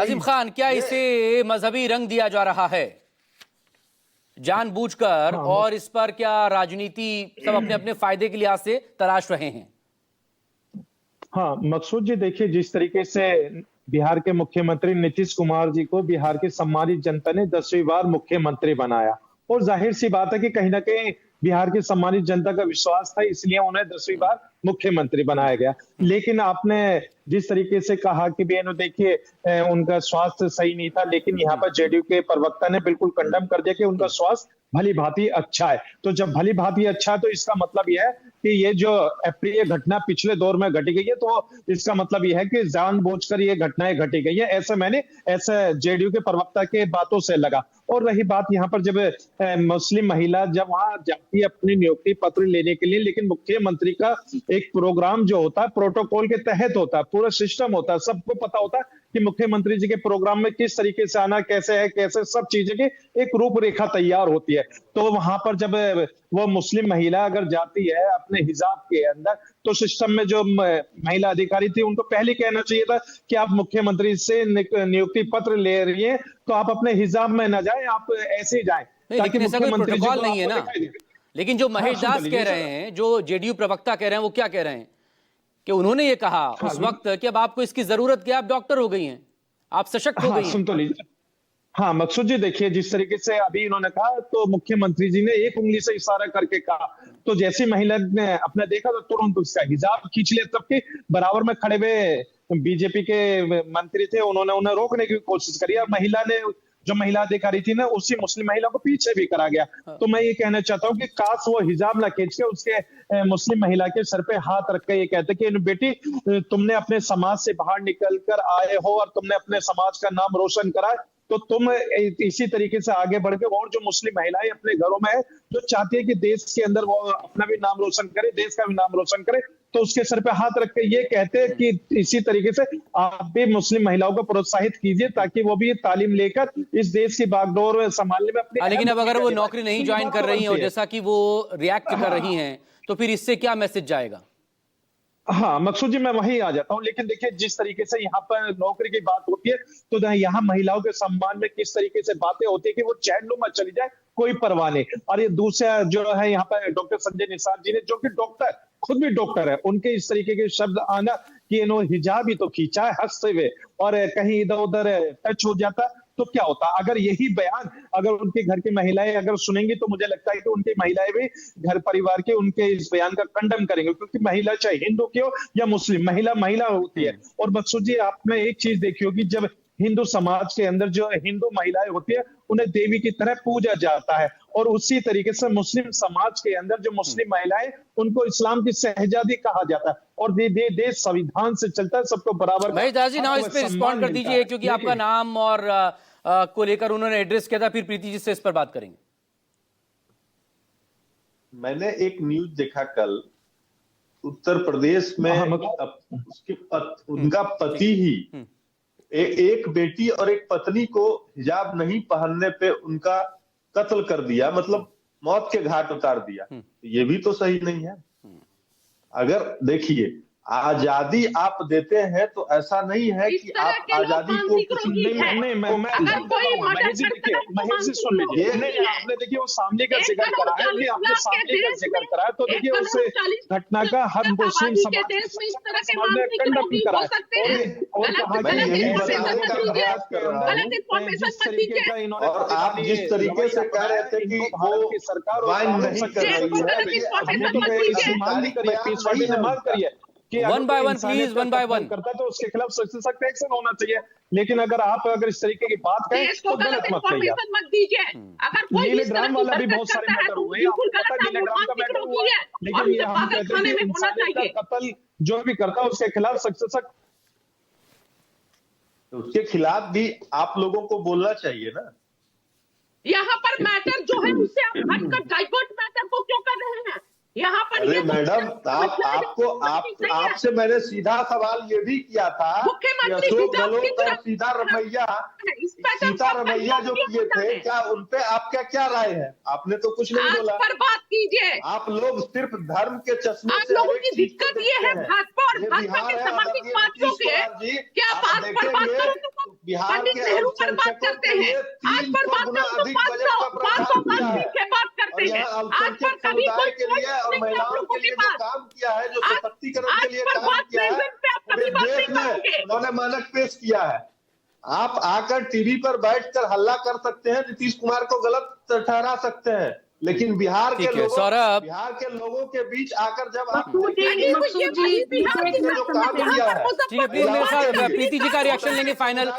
आजिम खान, क्या इसे मजहबी रंग दिया जा रहा है जानबूझकर, और इस पर क्या राजनीति सब अपने अपने फायदे के लिहाज से तराश रहे हैं? हाँ मकसूद जी, देखिए जिस तरीके से बिहार के मुख्यमंत्री नीतीश कुमार जी को बिहार की सम्मानित जनता ने 10वीं बार मुख्यमंत्री बनाया, और जाहिर सी बात है कि कहीं ना कहीं बिहार की सम्मानित जनता का विश्वास था, इसलिए उन्हें 10वीं बार मुख्यमंत्री बनाया गया। लेकिन आपने जिस तरीके से कहा कि बेनो देखिए उनका स्वास्थ्य सही नहीं था, लेकिन यहाँ पर जेडीयू के प्रवक्ता ने बिल्कुल कंडम कर दिया कि उनका स्वास्थ्य भली भांति अच्छा है। तो जब भली भांति अच्छा है तो इसका मतलब यह है कि ये जो अप्रिय घटना पिछले दौर में घटी गई है, तो इसका मतलब यह है कि जानबूझकर ये घटनाएं घटी गई है। ऐसे जेडीयू के प्रवक्ता के बातों से लगा। और रही बात यहाँ पर, जब मुस्लिम महिला जब वहां जाती है अपनी नियुक्ति पत्र लेने के लिए, लेकिन मुख्यमंत्री का एक प्रोग्राम जो होता है प्रोटोकॉल के तहत होता है, पूरा सिस्टम होता है, सबको पता होता है कि मुख्यमंत्री जी के प्रोग्राम में किस तरीके से आना, कैसे है, कैसे सब चीजें की एक रूपरेखा तैयार होती है। तो वहां पर जब वो मुस्लिम महिला अगर जाती है अपने हिजाब के अंदर, तो सिस्टम में जो महिला अधिकारी थी उनको पहले कहना चाहिए था कि आप मुख्यमंत्री से नियुक्ति पत्र ले रही हैं तो आप अपने हिजाब में न जाएं, आप ऐसे ही जाएं। नहीं, लेकिन ऐसा कोई प्रोटोकॉल नहीं है ना। लेकिन जो महेश दास कह रहे हैं, जो जेडीयू प्रवक्ता कह रहे हैं, वो क्या कह रहे हैं कि उन्होंने ये कहा उस वक्त कि अब आपको इसकी जरूरत क्या, आप डॉक्टर हो गई हैं, आप सशक्त हो गई हैं। सुन तो लीजिए। हाँ मकसूद जी, देखिए जिस तरीके से अभी इन्होंने कहा, तो मुख्यमंत्री जी ने एक उंगली से इशारा करके कहा, तो जैसी महिला ने अपने देखा तो तुरंत उसका हिजाब खींच लिया। तब बराबर में खड़े हुए बीजेपी के मंत्री थे, उन्होंने उन्हें रोकने की कोशिश करी, और महिला ने, जो महिला अधिकारी थी ना, उसी मुस्लिम महिला को पीछे भी करा गया। तो मैं ये कहना चाहता हूँ कि काश वो हिजाब ना खींच के उसके मुस्लिम महिला के सर पे हाथ रख के ये कहते कि बेटी, तुमने अपने समाज से बाहर निकल कर आए हो और तुमने अपने समाज का नाम रोशन करा, तो तुम इसी तरीके से आगे बढ़ के, और जो मुस्लिम महिलाएं अपने घरों में है, जो चाहती है कि देश के अंदर वो अपना भी नाम रोशन करे, देश का भी नाम रोशन करे, तो उसके सर पे हाथ रख के ये कहते हैं कि इसी तरीके से आप भी मुस्लिम महिलाओं को प्रोत्साहित कीजिए ताकि वो भी तालीम लेकर इस देश की बागडोर संभालने में अपनी। लेकिन अब अगर वो नौकरी नहीं ज्वाइन कर रही है और जैसा कि वो रिएक्ट कर रही हैं, तो फिर इससे क्या मैसेज जाएगा? हाँ मकसूद जी, मैं वही आ जाता हूँ। लेकिन देखिए जिस तरीके से यहाँ पर नौकरी की बात होती है, तो यहाँ महिलाओं के सम्मान में किस तरीके से बातें होती है कि वो चैनलों में चली जाए, कोई परवाह नहीं। और ये दूसरा जो है यहाँ पर डॉक्टर संजय निषाद जी ने, जो कि डॉक्टर, खुद भी डॉक्टर है, उनके इस तरीके के शब्द आना कि इन्होंने हिजाब ही तो खींचा है हंसते हुए, और कहीं इधर उधर टच हो जाता तो क्या होता। अगर यही बयान अगर उनके घर की महिलाएं अगर सुनेंगी, तो मुझे लगता है कि उनकी महिलाएं भी घर परिवार के उनके इस बयान का खंडन करेंगे, क्योंकि महिला चाहे हिंदू की हो या मुस्लिम, महिला महिला होती है। और मकसूद जी, आपने एक चीज देखी होगी, जब हिंदू समाज के अंदर जो हिंदू महिलाएं होती है उन्हें देवी की तरह पूजा जाता है, और उसी तरीके से मुस्लिम समाज के अंदर जो मुस्लिम महिलाएं, उनको इस्लाम की शहजादी कहा जाता है, और देश संविधान से चलता है, सबको बराबर। महेश दास जी, ना इस पे रिस्पॉन्ड कर दीजिए, क्योंकि आपका नाम और को लेकर उन्होंने एड्रेस किया था, फिर प्रीति जी से इस पर बात करेंगे। मैंने एक न्यूज देखा कल, उत्तर प्रदेश में उनका पति ही एक बेटी और एक पत्नी को हिजाब नहीं पहनने पे उनका कत्ल कर दिया, मतलब मौत के घाट उतार दिया। ये भी तो सही नहीं है। अगर देखिए, आजादी आप देते हैं तो ऐसा नहीं है कि आप आजादी को कुछ नहीं। महेश जी सुन लीजिए, नहीं आपने देखिए वो सामने का जिक्र करा है, नहीं आपने सामने का जिक्र करा है, तो देखिए उस घटना का हर मुस्लिम समाज ने खंडन करा है, और कहा कि यही बताने का प्रयास कर रहा हूं जिस तरीके का इन्होंने, और आप जिस तरीके से कह रहे थे कि वो सरकार नहीं कर रही है, करिए कि one by one please, one by one करता तो उसके खिलाफ सख्त एक्शन होना चाहिए। लेकिन अगर इस तरीके की बात करें तो गलत मत कहिए। नीलेग्राम वाला भी बहुत सारे मैटर हुए, आपको पता है नीलेग्राम का मैटर हुआ, लेकिन ये हम कहते हैं कि इंसानियत का कत्ल जो भी करता है उसके खिलाफ सख्त, उसके खिलाफ भी आप लोगों को बोलना चाहिए ना। यहाँ पर मैटर जो है उससे आप हटकर डाइवर्ट मैटर को क्यों कर रहे हैं? यहाँ पर अरे ये तो मैडम, आपसे मैंने सीधा सवाल ये भी किया था कि मुख्यमंत्री अशोक विकास की गहलोत और तरफ- सीधा रवैया इस पैटर्न सीता को रवैया जो पहले किए होता थे, है। क्या उन पे आपका क्या राय है? आपने तो कुछ नहीं आज बोला। पर बात कीजिए। आप लोग सिर्फ धर्म के चश्मे आप से लोगों हर एक की चीज को दिक्कत ये है देखते हैं। भाजपा और ये भाजपा बिहार के है, सामाजिक आदरणीय पार्टियों नीतीश के कुमार जी, कि आप आप आज पर बात देखेंगे करो तो बिहार पंडित के नेहरू पर बात अल्पसंख्यकों करते के हैं। लिए आज पर 300 बात गुना करो तो अधिक बजट का 500 प्रावधान किया है। के बात और करते हैं। यहाँ आज पर अल्पसंख्यक कभी समुदाय कोई के लिए और नहीं है आप महिलाओं लोगों के लिए के जो पास। काम किया है, जो आज- सशक्तिकरण के लिए आज पर काम बात किया है, प्रेजेंट पे आप पूरे कभी बात देश नहीं में करोगे। उन्होंने मानक पेश किया है। आप आकर टीवी पर बैठकर हल्ला कर सकते हैं, नीतीश कुमार को गलत ठहरा सकते हैं, लेकिन बिहार के ठीक है, लोगों सौरभ। बिहार के लोगों के बीच आकर जब आप मकसूद जी, देखेंगे मकसूद जी, कि बिहार ने जो काम किया है, ठीक है, प्लीज मेरे साथ प्रीति जी का रिएक्शन लेंगे फाइनल।